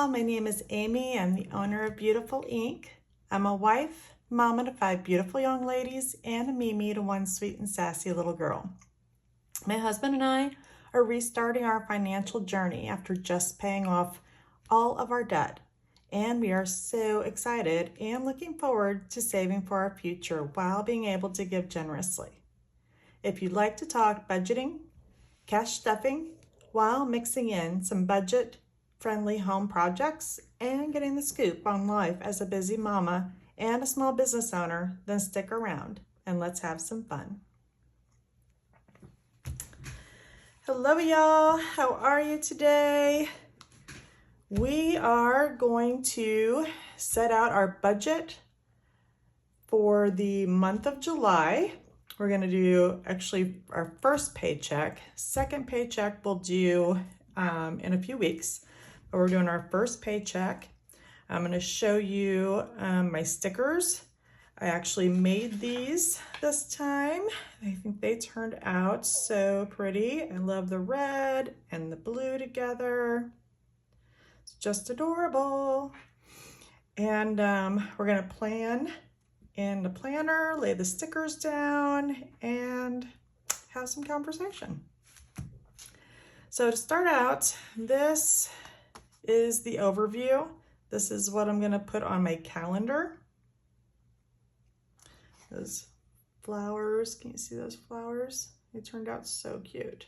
my name is Amy. I'm the owner of Beautiful Ink. I'm a wife, mama to 5 beautiful young ladies, and a Mimi to 1 sweet and sassy little girl. My husband and I are restarting our financial journey after just paying off all of our debt. And we are so excited and looking forward to saving for our future while being able to give generously. If you'd like to talk budgeting, cash stuffing, while mixing in some budget-friendly home projects and getting the scoop on life as a busy mama and a small business owner, then stick around and let's have some fun. Hello y'all, how are you today? We are going to set out our budget for the month of July. We're going to do actually our first paycheck. Second paycheck we'll do in a few weeks, but we're doing our first paycheck. I'm going to show you my stickers. I actually made these this time. I think they turned out so pretty. I love the red and the blue together. It's just adorable. And we're going to plan in the planner, lay the stickers down, and have some conversation. So to start out, this is the overview. This is what I'm going to put on my calendar. Those flowers, can you see those flowers? They turned out so cute.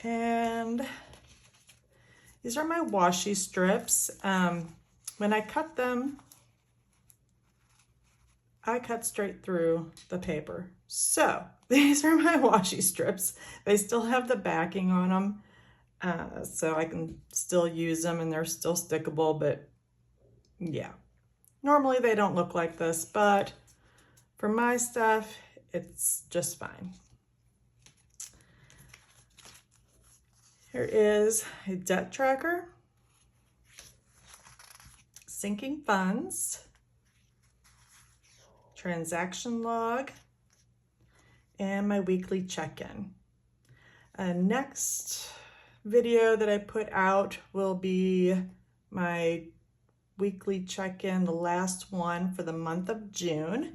And these are my washi strips. When I cut them, I cut straight through the paper. So these are my washi strips. They still have the backing on them, so I can still use them and they're still stickable, but yeah. Normally they don't look like this, but for my stuff, it's just fine. Here is a debt tracker, sinking funds, transaction log, and my weekly check-in. Next video that I put out will be my weekly check-in, the last one for the month of June.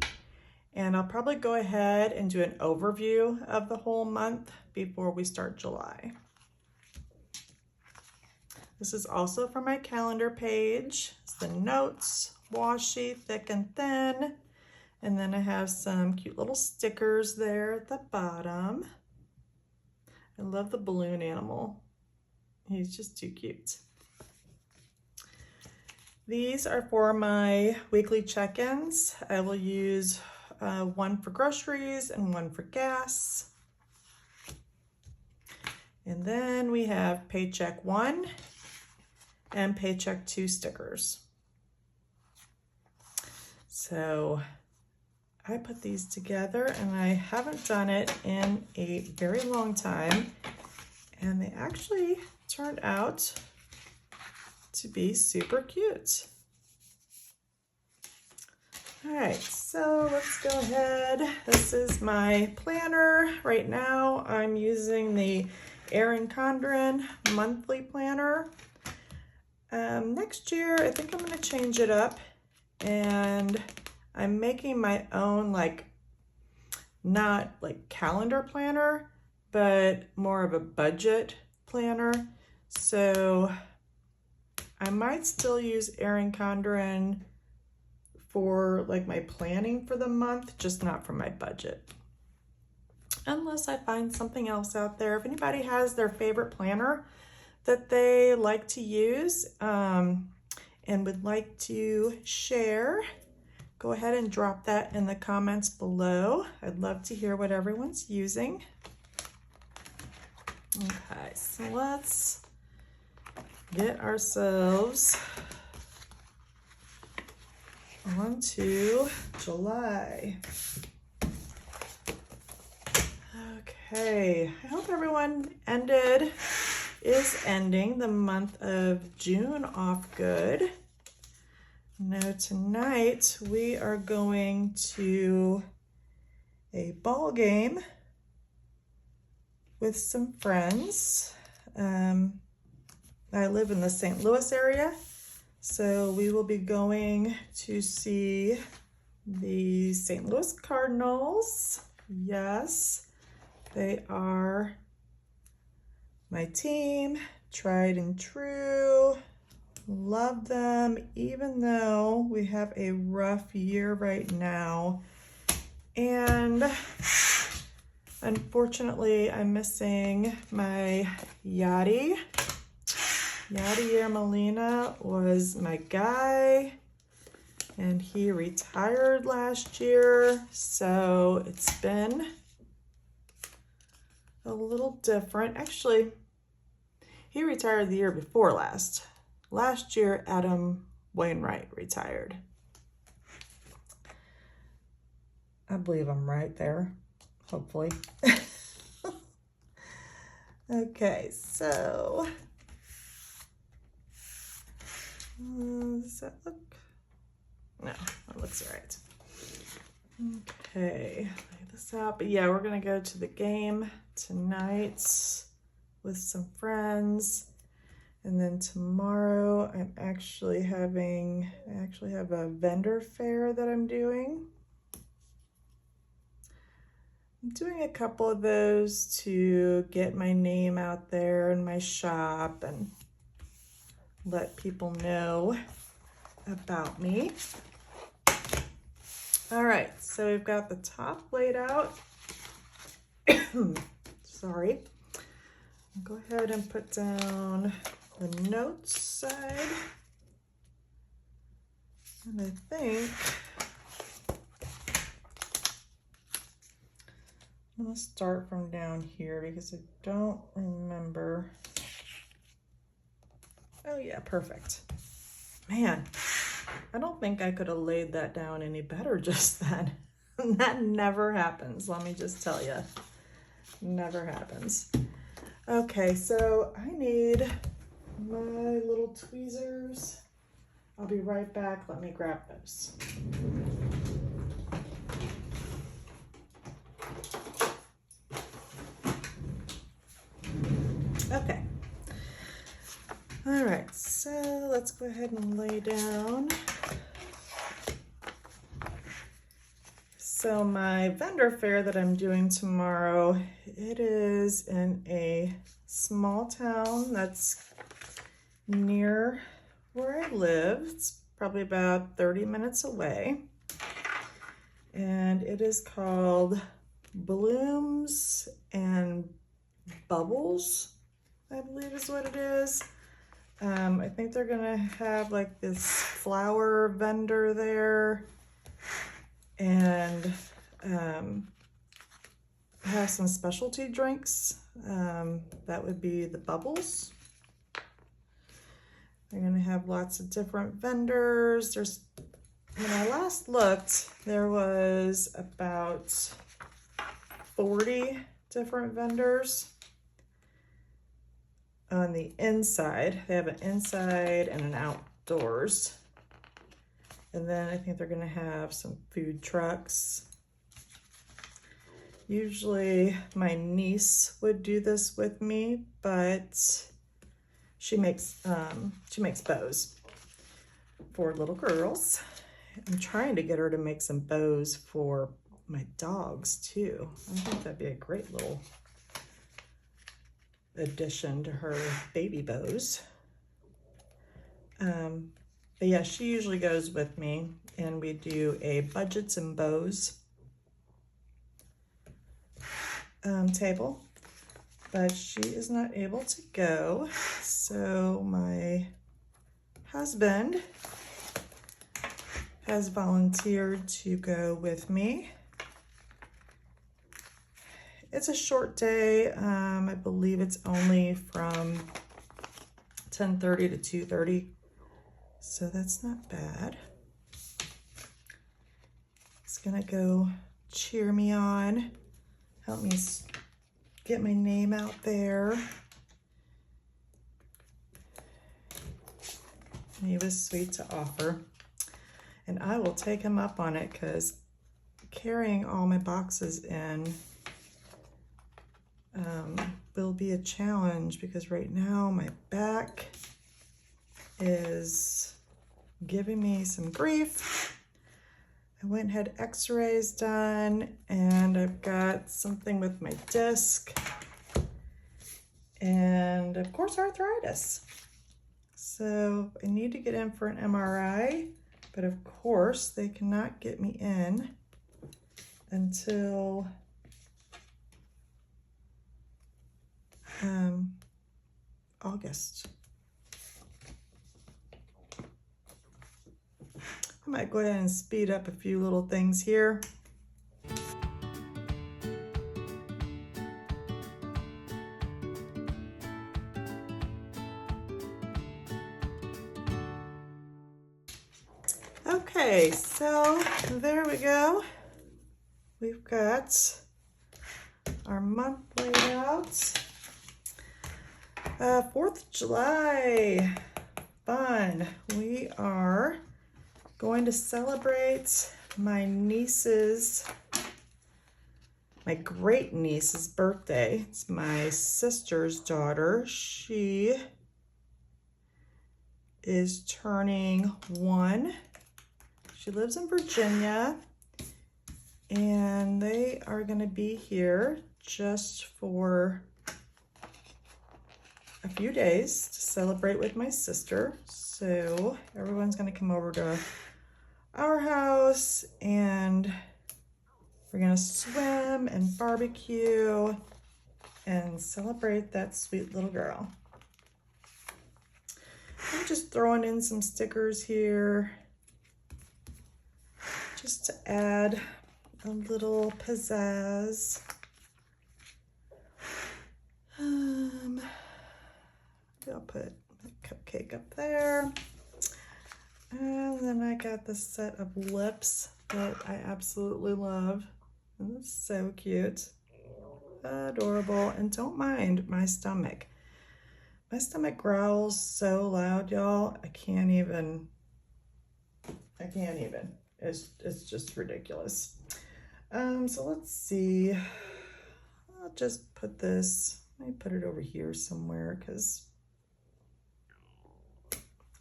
And I'll probably go ahead and do an overview of the whole month before we start July. This is also for my calendar page. It's the notes, washi, thick and thin. And then I have some cute little stickers there at the bottom. I love the balloon animal. He's just too cute. These are for my weekly check-ins. I will use one for groceries and one for gas. And then we have Paycheck 1 and Paycheck 2 stickers. So I put these together and I haven't done it in a very long time, and they actually turned out to be super cute. All right, so let's go ahead. This is my planner. Right now I'm using the Erin Condren monthly planner. Next year I think I'm going to change it up, and I'm making my own, like, not like calendar planner, but more of a budget planner. So I might still use Erin Condren for like my planning for the month, just not for my budget. Unless I find something else out there. If anybody has their favorite planner that they like to use and would like to share, go ahead and drop that in the comments below. I'd love to hear what everyone's using. Okay, so let's get ourselves on to July. Okay, I hope everyone is ending the month of June off good. Now tonight we are going to a ball game with some friends. I live in the St. Louis area, so we will be going to see the St. Louis Cardinals. Yes, they are my team, tried and true. Love them, even though we have a rough year right now. And unfortunately, I'm missing my Yadier Molina was my guy, and he retired last year, so it's been a little different. Actually, he retired the year before last. Last year, Adam Wainwright retired. I believe I'm right there, hopefully. Okay, so does that look? No, that looks all right. Okay, lay this out. But yeah, we're gonna go to the game tonight with some friends. And then tomorrow I actually have a vendor fair that I'm doing. I'm doing a couple of those to get my name out there in my shop and let people know about me. All right, so we've got the top laid out. Sorry. I'll go ahead and put down the notes side. And I think I'm gonna start from down here because I don't remember. Oh yeah, perfect. Man, I don't think I could have laid that down any better just then. That never happens, let me just tell you. Never happens. Okay, so I need my little tweezers. I'll be right back. Let me grab those. Okay. All right, so let's go ahead and lay down. So my vendor fair that I'm doing tomorrow, it is in a small town that's near where I live. It's probably about 30 minutes away. And it is called Blooms and Bubbles, I believe is what it is. I think they're gonna have like this flower vendor there, and have some specialty drinks. That would be the bubbles. They're gonna have lots of different vendors. When I last looked, there was about 40 different vendors on the inside. They have an inside and an outdoors. And then I think they're gonna have some food trucks. Usually my niece would do this with me, but she makes bows for little girls. I'm trying to get her to make some bows for my dogs too. I think that'd be a great little addition to her baby bows. But yeah, she usually goes with me, and we do a budgets and bows table, but she is not able to go, so my husband has volunteered to go with me. It's a short day. I believe it's only from 10:30 to 2:30, so that's not bad. It's gonna go cheer me on, help me get my name out there. He was sweet to offer, and I will take him up on it because carrying all my boxes in will be a challenge because right now my back is giving me some grief. I went and had x-rays done, and I've got something with my disc, and of course arthritis. So I need to get in for an MRI, but of course they cannot get me in until August. I might go ahead and speed up a few little things here. Okay, so there we go. We've got our month laid out. 4th of July, fun. We are going to celebrate my niece's, my great niece's birthday. It's my sister's daughter. She is turning 1. She lives in Virginia, and they are going to be here just for a few days to celebrate with my sister. So everyone's going to come over to our house, and we're going to swim and barbecue and celebrate that sweet little girl. I'm just throwing in some stickers here just to add a little pizzazz. I'll put a cupcake up there. And then I got this set of lips that I absolutely love. And it's so cute. Adorable. And don't mind my stomach. My stomach growls so loud, y'all. I can't even. It's just ridiculous. So let's see. I'll just put this. Let me put it over here somewhere because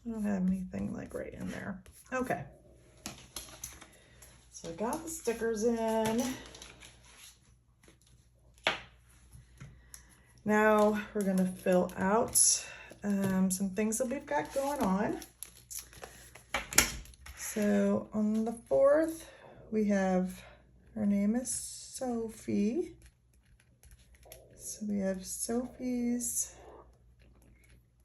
I don't have anything like right in there. Okay. So I got the stickers in. Now we're going to fill out some things that we've got going on. So on the 4th, we have, her name is Sophie. So we have Sophie's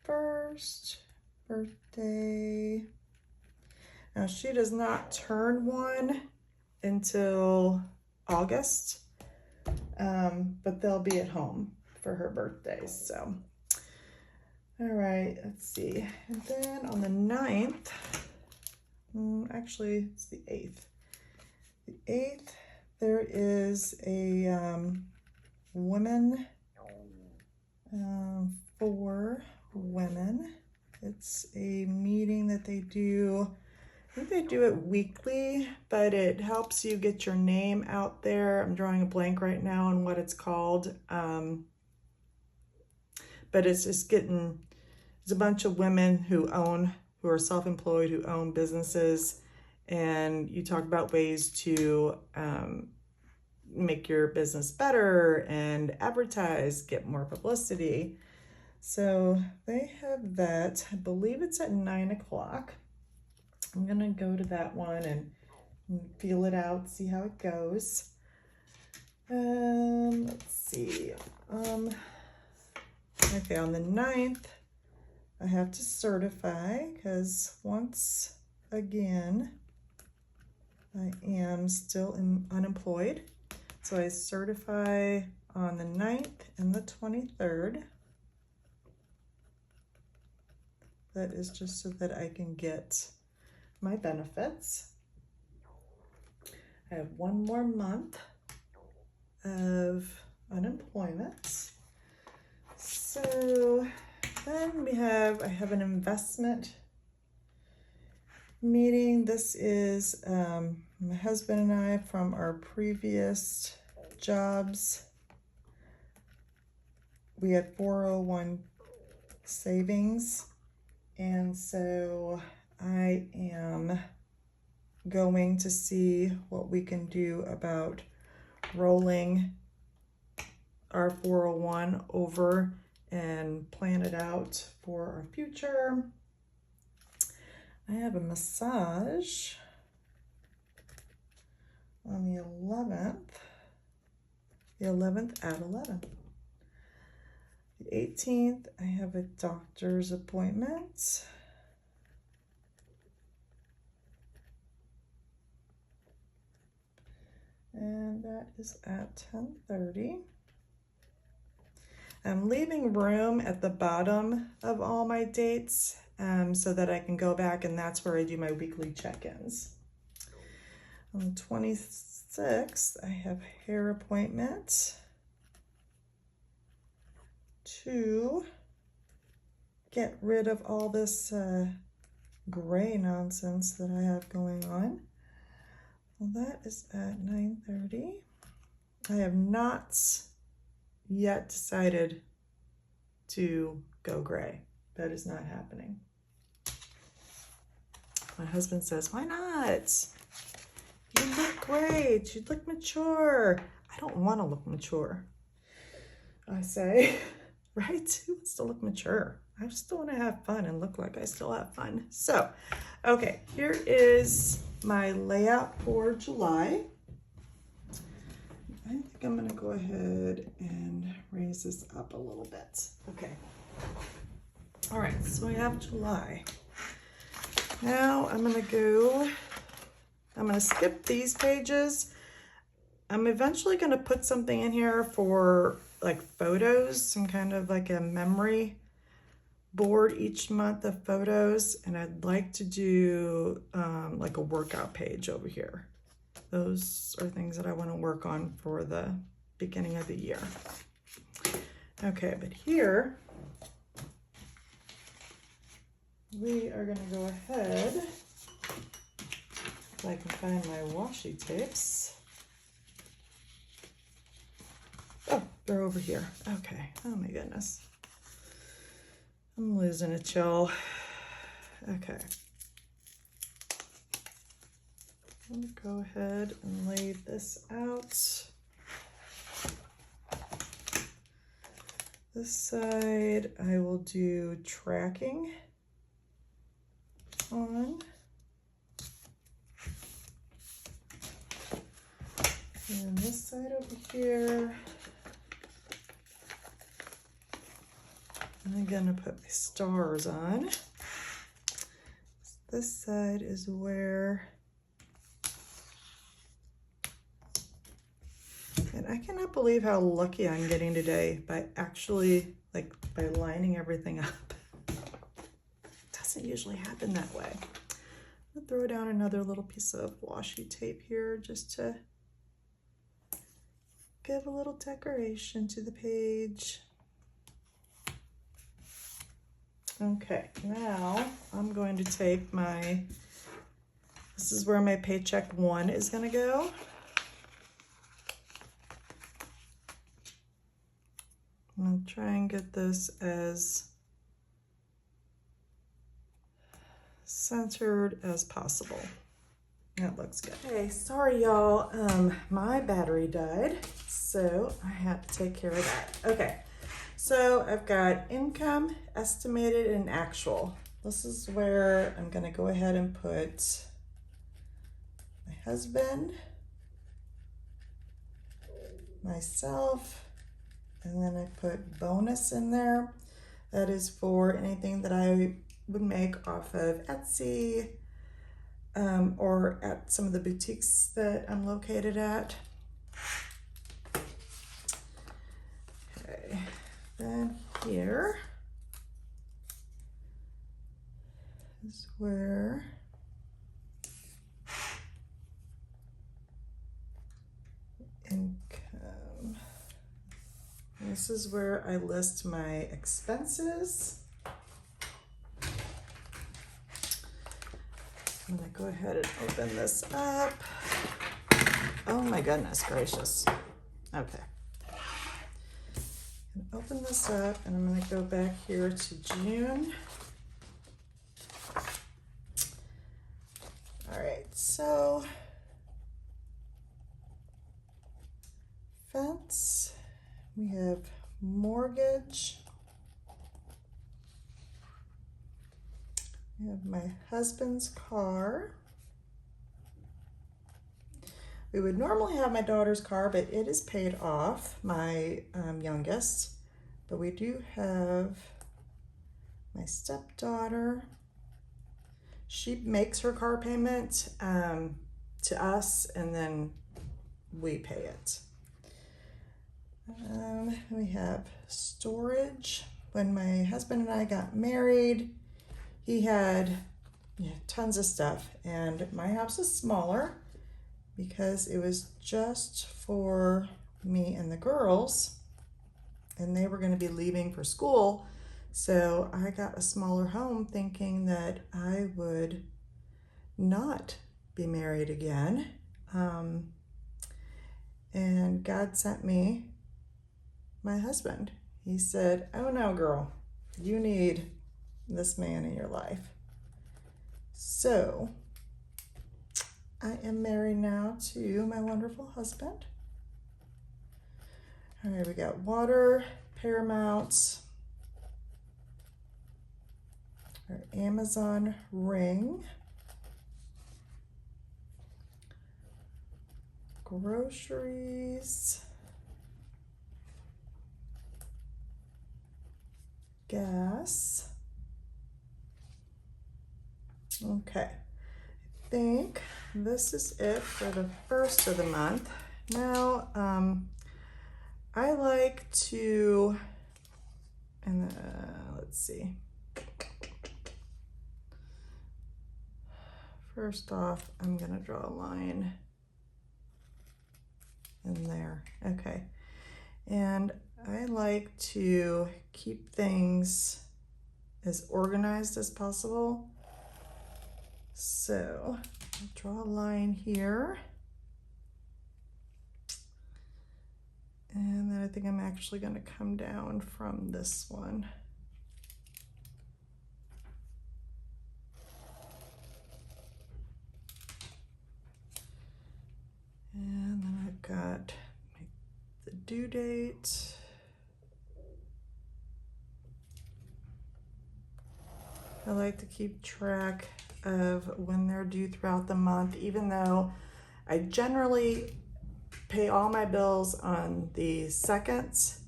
first birthday. Now she does not turn 1 until August, but they'll be at home for her birthday. So, all right, let's see. And then on the 9th, actually it's the 8th. The 8th, there is a women for women. It's a meeting that they do. I think they do it weekly, but it helps you get your name out there. I'm drawing a blank right now on what it's called. But it's just it's a bunch of women who are self-employed, who own businesses, and you talk about ways to make your business better and advertise, get more publicity. So they have that. I believe it's at 9 o'clock. I'm gonna go to that one and feel it out, see how it goes. Let's see. Okay, on the 9th, I have to certify because once again, I am still unemployed. So I certify on the 9th and the 23rd. That is just so that I can get my benefits. I have 1 more month of unemployment. So then I have an investment meeting. This is my husband and I from our previous jobs. we had 401 savings, and so I am going to see what we can do about rolling our 401 over and plan it out for our future. I have a massage on the 11th at 11. The 18th, I have a doctor's appointment. And that is at 10:30. I'm leaving room at the bottom of all my dates so that I can go back, and that's where I do my weekly check-ins. On the 26th, I have a hair appointment to get rid of all this gray nonsense that I have going on. Well, that is at 9:30. I have not yet decided to go gray. That is not happening. My husband says, why not? You look great. You look mature. I don't want to look mature. I say, right? Who wants to look mature? I still want to have fun and look like I still have fun. So, okay, here is my layout for July. I think I'm going to go ahead and raise this up a little bit. Okay. All right, so we have July. Now I'm going to skip these pages. I'm eventually going to put something in here for like photos, some kind of like a memory board each month of photos. And I'd like to do like a workout page over here. Those are things that I want to work on for the beginning of the year. Okay, but here we are going to go ahead, if I can find my washi tapes. Oh, they're over here. Okay, oh my goodness. I'm losing it, y'all. Okay. I'm going to go ahead and lay this out. This side I will do tracking on. And this side over here, I'm going to put my stars on. This side is where, and I cannot believe how lucky I'm getting today by actually, like, by lining everything up. It doesn't usually happen that way. I'm going to throw down another little piece of washi tape here just to give a little decoration to the page. Okay, now I'm going to take this is where my Paycheck 1 is going to go. I'm going to try and get this as centered as possible. That looks good. Okay, sorry y'all, my battery died, so I had to take care of that. Okay, so I've got income, estimated, and actual. This is where I'm gonna go ahead and put my husband, myself, and then I put bonus in there. That is for anything that I would make off of Etsy, or at some of the boutiques that I'm located at. Okay, then here is where income. This is where I list my expenses. I'm gonna go ahead and open this up. Oh my goodness gracious. Okay. And open this up, and I'm going to go back here to June. All right, so fence, we have mortgage, we have my husband's car. We would normally have my daughter's car, but it is paid off, my youngest. But we do have my stepdaughter. She makes her car payment to us, and then we pay it. We have storage. When my husband and I got married, he had tons of stuff, and my house is smaller because it was just for me and the girls, and they were going to be leaving for school. So I got a smaller home thinking that I would not be married again. And God sent me my husband. He said, "Oh no, girl, you need this man in your life." So I am married now to my wonderful husband. All right, we got water, Paramount, our Amazon Ring, groceries, gas. Okay, I think this is it for the first of the month. Now, I like to, and let's see. First off, I'm gonna draw a line in there. Okay, and I like to keep things as organized as possible. So I'll draw a line here. And then I think I'm actually going to come down from this one. And then I've got the due date. I like to keep track of when they're due throughout the month, even though I generally pay all my bills on the 2nd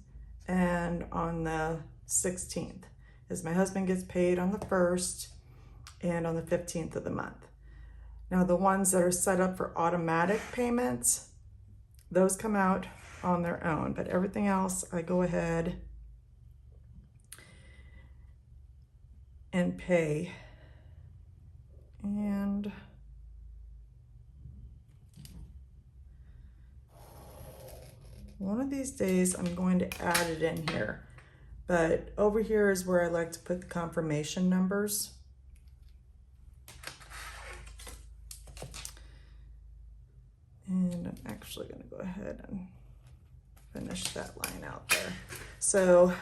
and on the 16th, as my husband gets paid on the 1st and on the 15th of the month. Now the ones that are set up for automatic payments, those come out on their own, but everything else I go ahead and pay. And one of these days I'm going to add it in here, but over here is where I like to put the confirmation numbers. And I'm actually going to go ahead and finish that line out there. So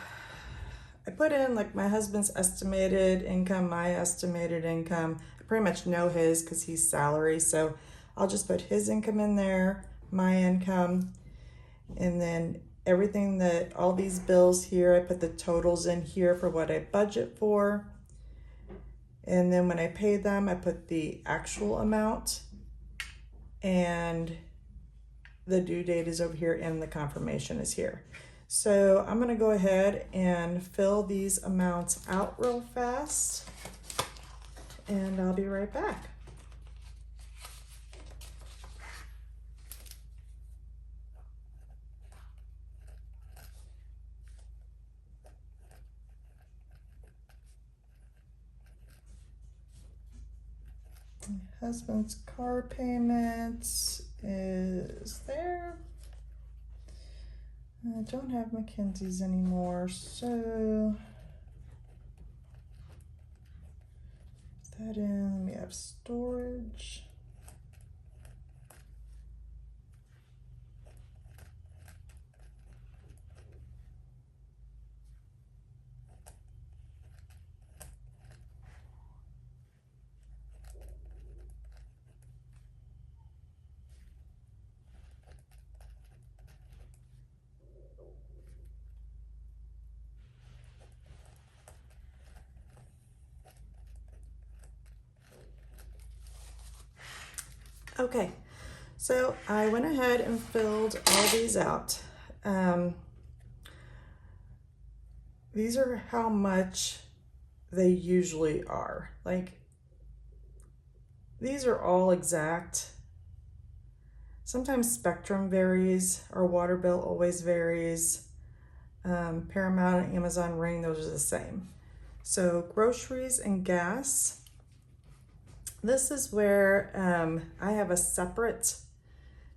I put in like my husband's estimated income, my estimated income. I pretty much know his because he's salary, so I'll just put his income in there, my income, and then everything that, all these bills here, I put the totals in here for what I budget for. And then when I pay them, I put the actual amount, and the due date is over here and the confirmation is here. So I'm gonna go ahead and fill these amounts out real fast, and I'll be right back. My husband's car payment is there. I don't have Mackenzie's anymore, so put that in. We have storage. Okay, so I went ahead and filled all these out. These are how much they usually are. Like, these are all exact. Sometimes Spectrum varies, our water bill always varies. Paramount and Amazon Ring, those are the same. So groceries and gas, this is where I have a separate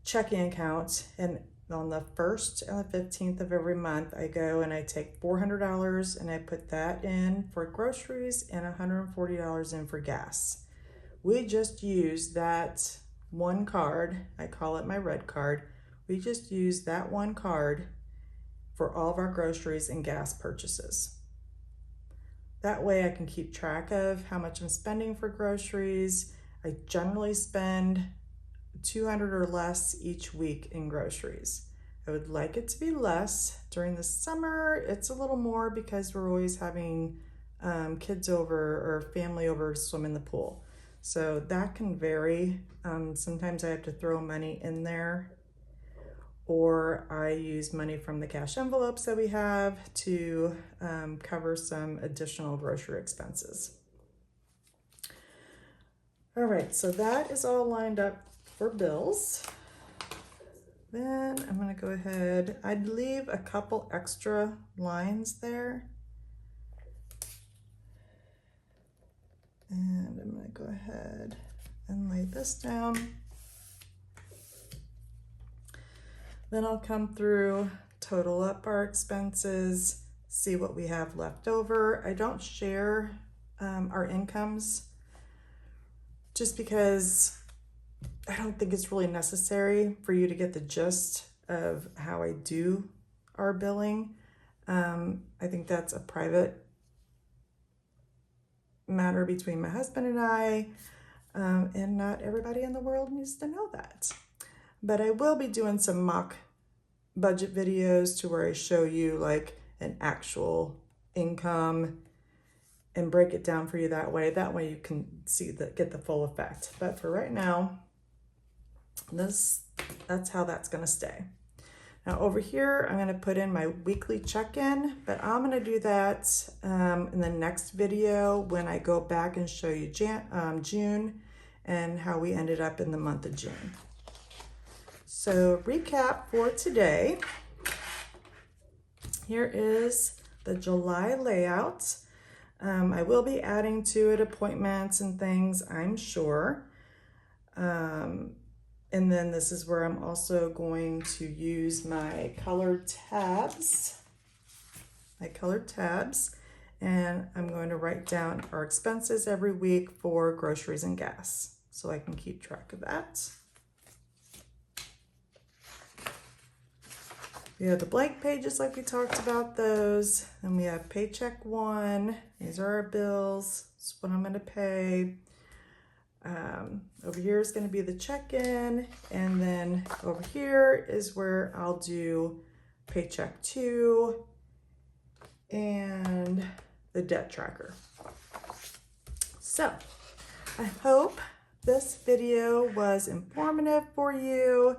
checking account, and on the 1st and the 15th of every month, I go and I take $400 and I put that in for groceries and $140 in for gas. We just use that one card, I call it my red card. We just use that one card for all of our groceries and gas purchases. That way I can keep track of how much I'm spending for groceries. I generally spend $200 or less each week in groceries. I would like it to be less. During the summer, it's a little more because we're always having kids over or family over to swim in the pool. So that can vary. Sometimes I have to throw money in there, or I use money from the cash envelopes that we have to cover some additional grocery expenses. All right, so that is all lined up for bills. Then I'm gonna go ahead, I'd leave a couple extra lines there. And I'm gonna go ahead and lay this down. Then I'll come through, total up our expenses, see what we have left over. I don't share our incomes just because I don't think it's really necessary for you to get the gist of how I do our billing. I think that's a private matter between my husband and I, and not everybody in the world needs to know that. But I will be doing some mock budget videos to where I show you like an actual income and break it down for you that way. That way you can see get the full effect. But for right now, that's how that's gonna stay. Now over here, I'm gonna put in my weekly check-in, but I'm gonna do that in the next video when I go back and show you June and how we ended up in the month of June. So recap for today. Here is the July layout. I will be adding to it appointments and things, I'm sure. And then this is where I'm also going to use my colored tabs. And I'm going to write down our expenses every week for groceries and gas, so I can keep track of that. We have the blank pages like we talked about those. And we have Paycheck 1. These are our bills. This is what I'm gonna pay. Over here is gonna be the check-in. And then over here is where I'll do Paycheck 2 and the debt tracker. So I hope this video was informative for you.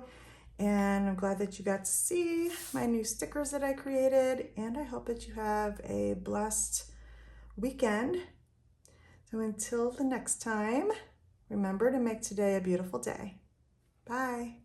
And I'm glad that you got to see my new stickers that I created, and I hope that you have a blessed weekend. So until the next time, remember to make today a beautiful day. Bye.